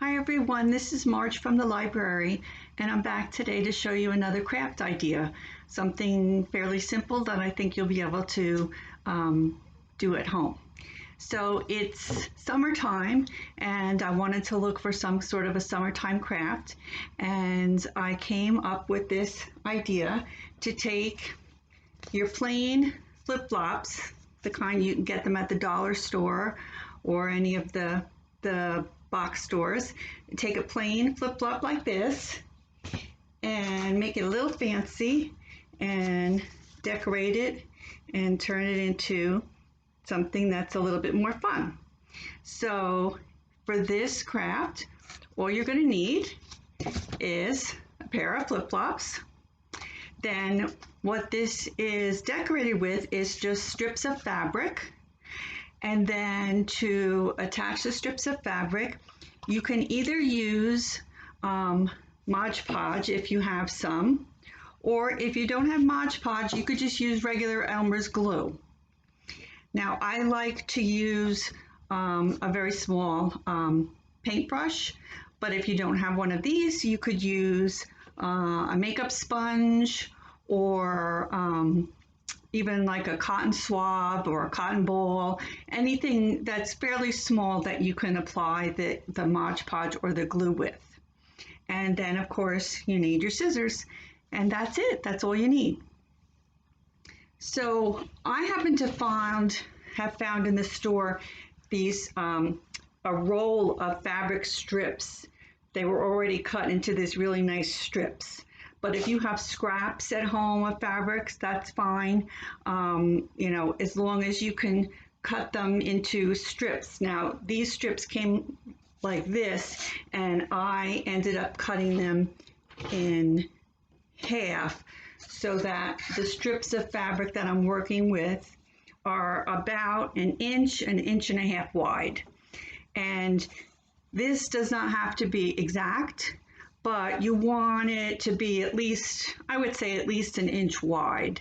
Hi everyone, this is Marge from the library, and I'm back today to show you another craft idea, something fairly simple that I think you'll be able to do at home. So it's summertime and I wanted to look for some sort of a summertime craft, and I came up with this idea to take your plain flip-flops, the kind you can get them at the dollar store or any of the box stores. Take a plain flip-flop like this and make it a little fancy and decorate it and turn it into something that's a little bit more fun. So for this craft, all you're going to need is a pair of flip-flops. Then what this is decorated with is just strips of fabric. And then to attach the strips of fabric, you can either use Mod Podge if you have some, or if you don't have Mod Podge, you could just use regular Elmer's glue. Now, I like to use a very small paintbrush, but if you don't have one of these, you could use a makeup sponge or even like a cotton swab or a cotton ball, anything that's fairly small that you can apply the Mod Podge or the glue with. And then of course you need your scissors, and that's it. That's all you need. So I happen to have found in the store these a roll of fabric strips. They were already cut into these really nice strips. But if you have scraps at home of fabrics, that's fine, as long as you can cut them into strips. Now, these strips came like this, and I ended up cutting them in half so that the strips of fabric that I'm working with are about an inch and a half wide. And this does not have to be exact, but you want it to be at least, I would say at least an inch wide,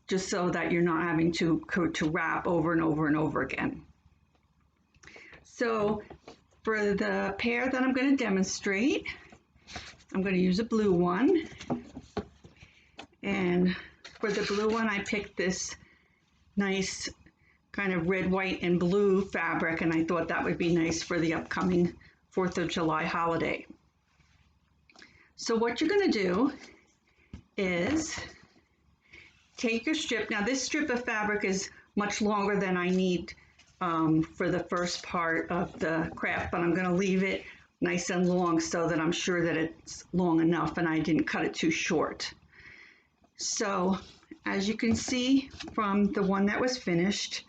just so that you're not having to wrap over and over and over again. So for the pair that I'm going to demonstrate, I'm going to use a blue one. And for the blue one, I picked this nice kind of red, white, and blue fabric, and I thought that would be nice for the upcoming 4th of July holiday. So what you're going to do is take your strip. Now this strip of fabric is much longer than I need for the first part of the craft, but I'm going to leave it nice and long so that I'm sure that it's long enough and I didn't cut it too short. So as you can see from the one that was finished,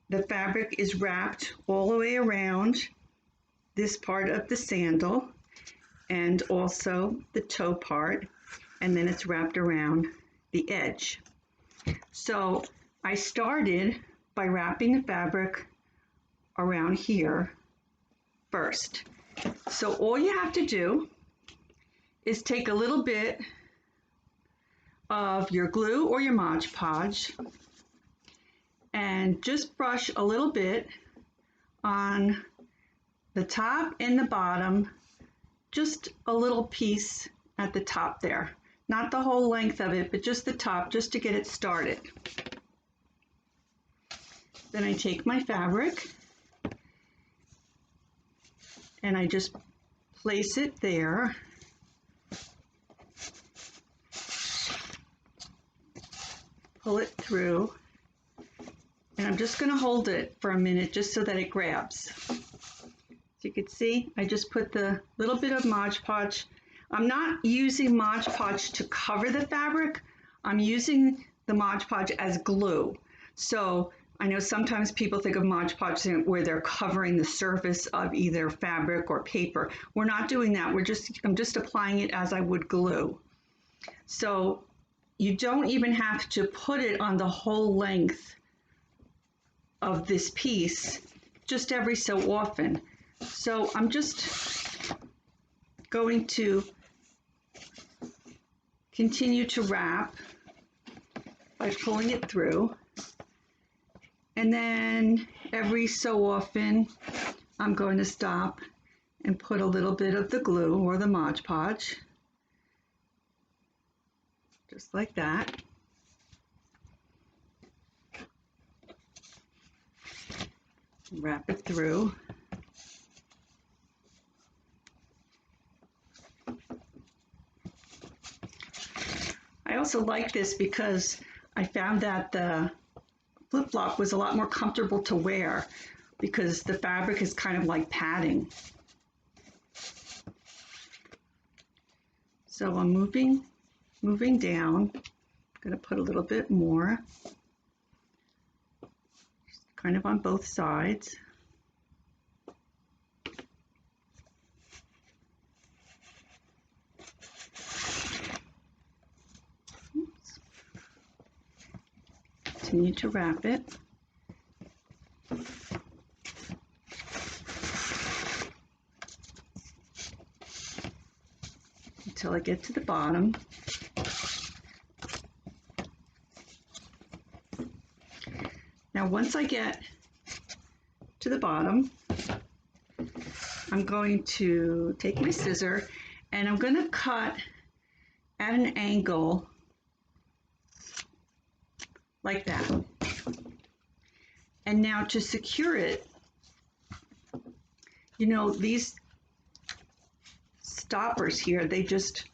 the fabric is wrapped all the way around this part of the sandal and also the toe part, and then it's wrapped around the edge. So I started by wrapping the fabric around here first. So all you have to do is take a little bit of your glue or your Mod Podge and just brush a little bit on the top and the bottom, just a little piece at the top there. Not the whole length of it, but just the top, just to get it started. Then I take my fabric and I just place it there. Pull it through, and I'm just going to hold it for a minute just so that it grabs. As you can see, I just put the little bit of Mod Podge. I'm not using Mod Podge to cover the fabric. I'm using the Mod Podge as glue. So I know sometimes people think of Mod Podge where they're covering the surface of either fabric or paper. We're not doing that. I'm just applying it as I would glue. So you don't even have to put it on the whole length of this piece, just every so often. So I'm just going to continue to wrap by pulling it through, and then every so often I'm going to stop and put a little bit of the glue or the Mod Podge, just like that. Wrap it through. I also like this because I found that the flip-flop was a lot more comfortable to wear because the fabric is kind of like padding. So I'm moving down. I'm going to put a little bit more, kind of on both sides. Oops. Continue to wrap it. Until I get to the bottom. Now once I get to the bottom, I'm going to take my scissor and I'm going to cut at an angle like that. And now to secure it, you know, these stoppers here, they just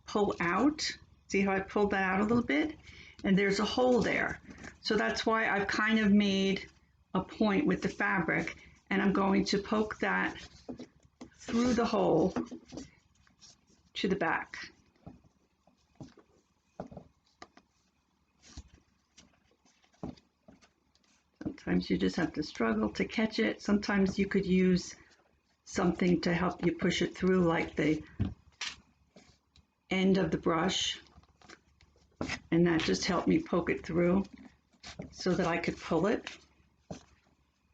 pull out. See how I pulled that out a little bit? And there's a hole there. So that's why I've kind of made a point with the fabric, and I'm going to poke that through the hole to the back. Sometimes you just have to struggle to catch it. Sometimes you could use something to help you push it through, like the end of the brush, and that just helped me poke it through so that I could pull it.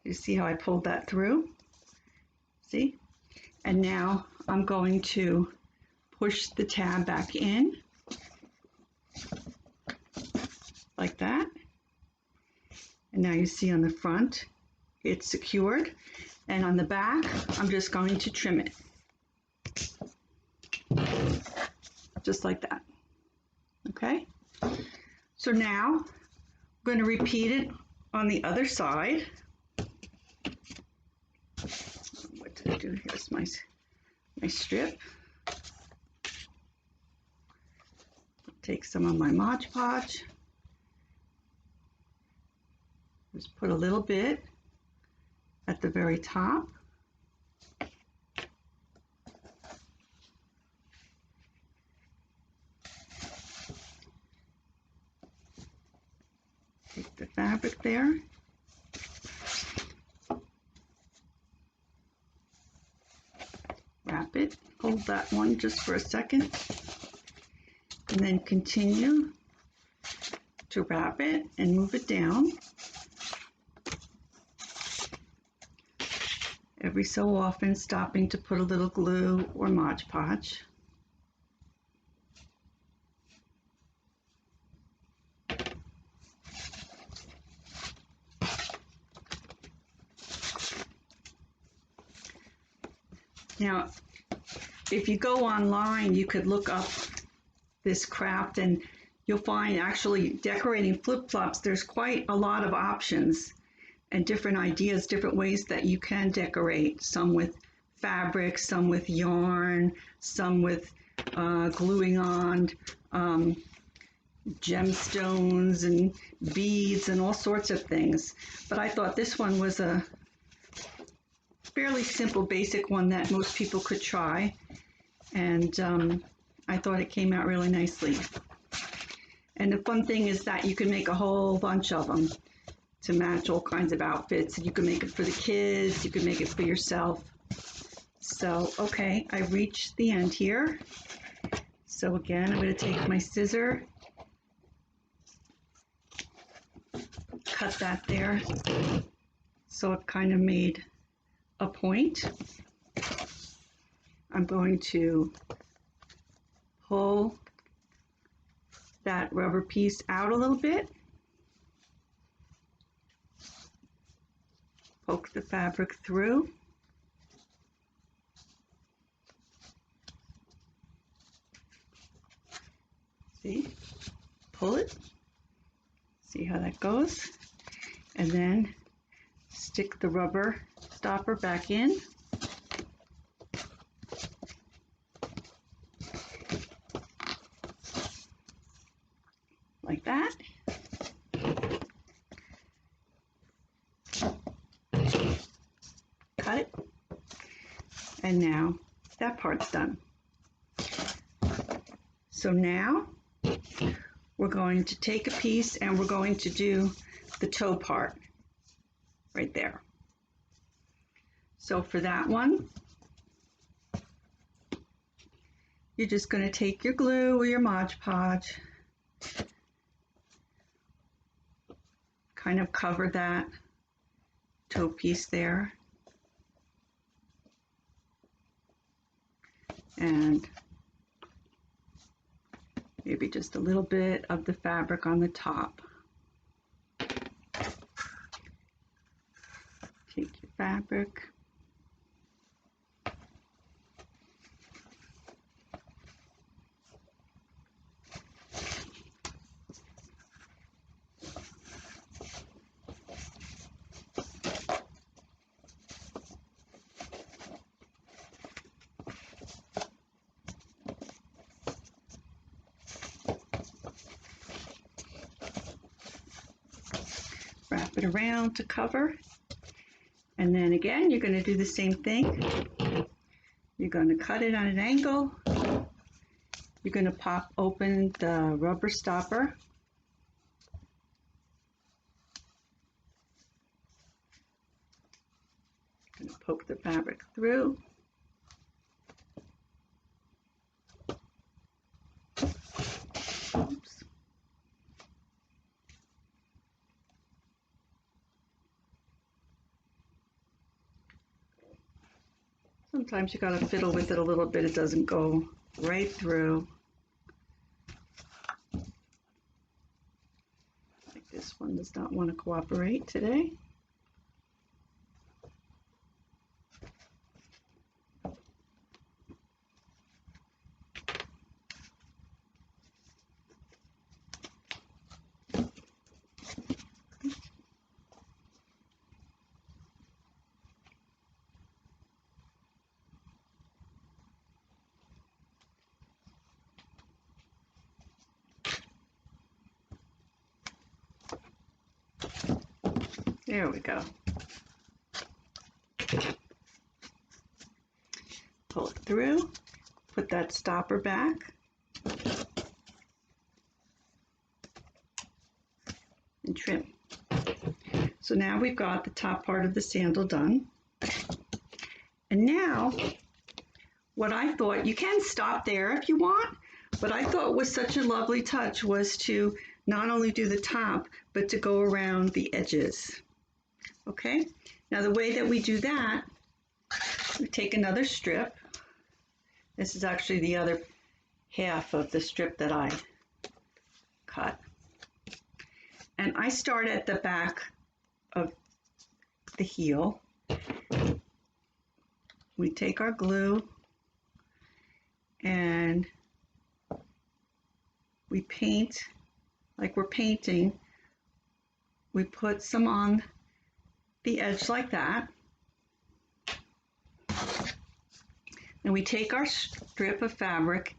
You see how I pulled that through? See? And now I'm going to push the tab back in like that. And now you see on the front it's secured, and on the back I'm just going to trim it just like that. Okay, so now I'm going to repeat it on the other side. What did I do? Here's my strip. Take some of my Mod Podge. Just put a little bit at the very top. Take the fabric there. Wrap it. Hold that one just for a second. And then continue to wrap it and move it down. Every so often stopping to put a little glue or Mod Podge. Now, if you go online, you could look up this craft and you'll find actually decorating flip-flops, there's quite a lot of options and different ideas, different ways that you can decorate. Some with fabric, some with yarn, some with gluing on gemstones and beads and all sorts of things. But I thought this one was a fairly simple, basic one that most people could try. And I thought it came out really nicely. And the fun thing is that you can make a whole bunch of them to match all kinds of outfits. You can make it for the kids, you can make it for yourself. So, okay, I reached the end here. So again, I'm going to take my scissor, cut that there. So I've kind of made a point. I'm going to pull that rubber piece out a little bit. Poke the fabric through pull it. See how that goes? And then stick the rubber stopper back in. Like that. Cut it. And now that part's done. So now we're going to take a piece and we're going to do the toe part right there. So for that one, you're just going to take your glue or your Mod Podge, kind of cover that toe piece there, and maybe just a little bit of the fabric on the top. Take your fabric, wrap it around to cover, and then again you're going to do the same thing. You're going to cut it on an angle. You're going to pop open the rubber stopper. Going to poke the fabric through. Oops. Sometimes you got to fiddle with it a little bit. It doesn't go right through. Like this one does not want to cooperate today. There we go. Pull it through, put that stopper back, and trim. So now we've got the top part of the sandal done. And now, what I thought, you can stop there if you want, but I thought was such a lovely touch was to not only do the top, but to go around the edges. Okay, now the way that we do that, we take another strip. This is actually the other half of the strip that I cut. And I start at the back of the heel. We take our glue and we paint like we're painting. We put some on the edge like that. And we take our strip of fabric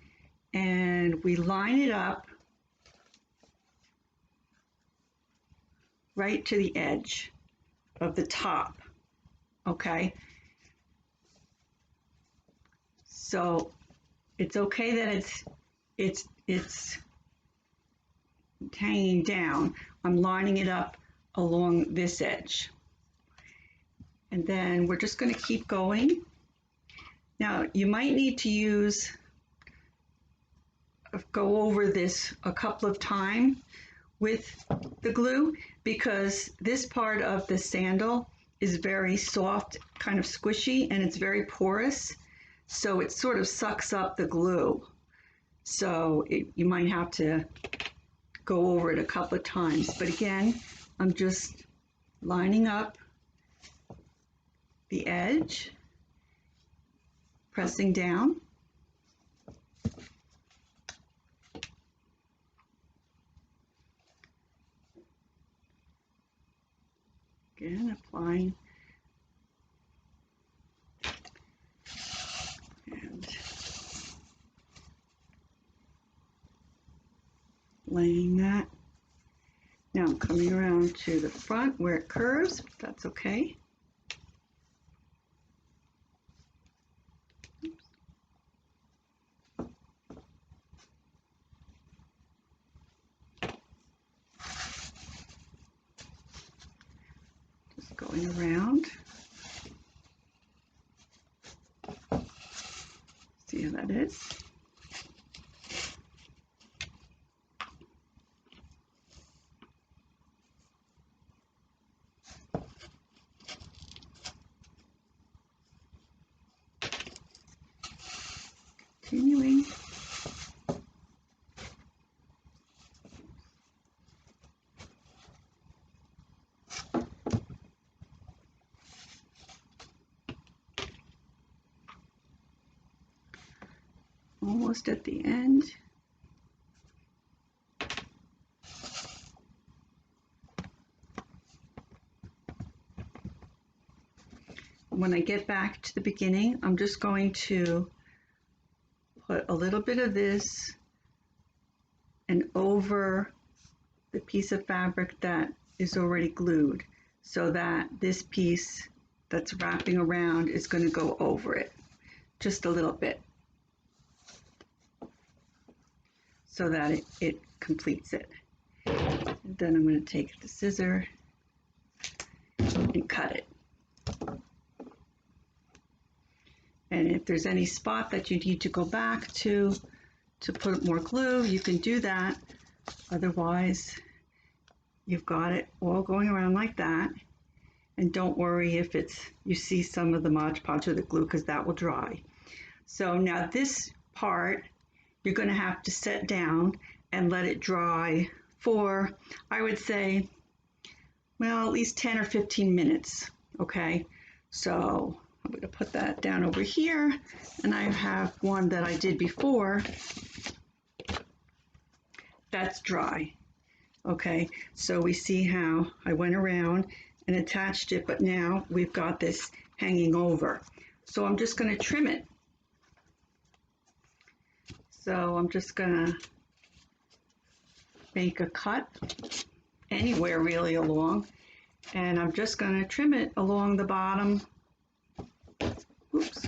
and we line it up right to the edge of the top, okay? So it's okay that it's hanging down. I'm lining it up along this edge. And then we're just going to keep going. Now you might need to go over this a couple of times with the glue because this part of the sandal is very soft, kind of squishy, and it's very porous. So it sort of sucks up the glue. So you might have to go over it a couple of times. But again, I'm just lining up the edge, pressing down. Again, applying and laying that. Now I'm coming around to the front where it curves, but that's okay. Just going around. See how that is? Continuing. Almost at the end. When I get back to the beginning, I'm just going to put a little bit of this and over the piece of fabric that is already glued, so that this piece that's wrapping around is going to go over it just a little bit, so that it completes it. And then I'm going to take the scissor and cut it. And if there's any spot that you need to go back to put more glue, you can do that. Otherwise, you've got it all going around like that. And don't worry if you see some of the Mod Podge or the glue, because that will dry. So now this part, you're going to have to set down and let it dry for, I would say, well, at least 10 or 15 minutes, okay? So I'm going to put that down over here, and I have one that I did before that's dry. Okay, so we see how I went around and attached it, but now we've got this hanging over. So I'm just going to trim it. So I'm just going to make a cut anywhere really along, and I'm just going to trim it along the bottom. Oops.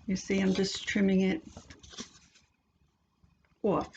You see, I'm just trimming it off.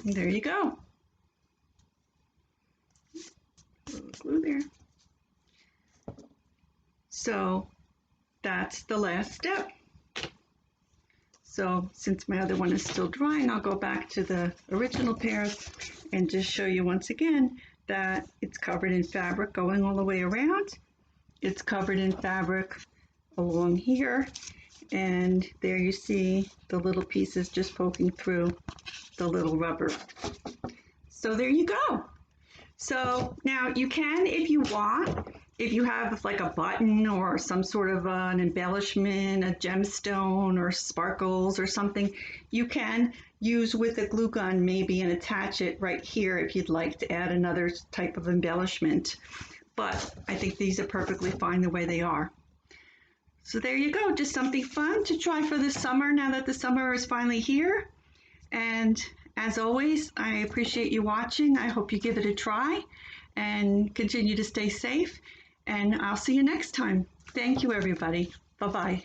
And there you go. A little glue there. So that's the last step. So since my other one is still drying, I'll go back to the original pairs and just show you once again that it's covered in fabric going all the way around. It's covered in fabric along here, and there you see the little pieces just poking through the little rubber. So there you go. So now you can, if you want, if you have like a button or some sort of an embellishment, a gemstone or sparkles or something, you can use with a glue gun maybe and attach it right here if you'd like to add another type of embellishment. But I think these are perfectly fine the way they are. So there you go, just something fun to try for this summer now that the summer is finally here. And as always, I appreciate you watching. I hope you give it a try and continue to stay safe. And I'll see you next time. Thank you, everybody. Bye-bye.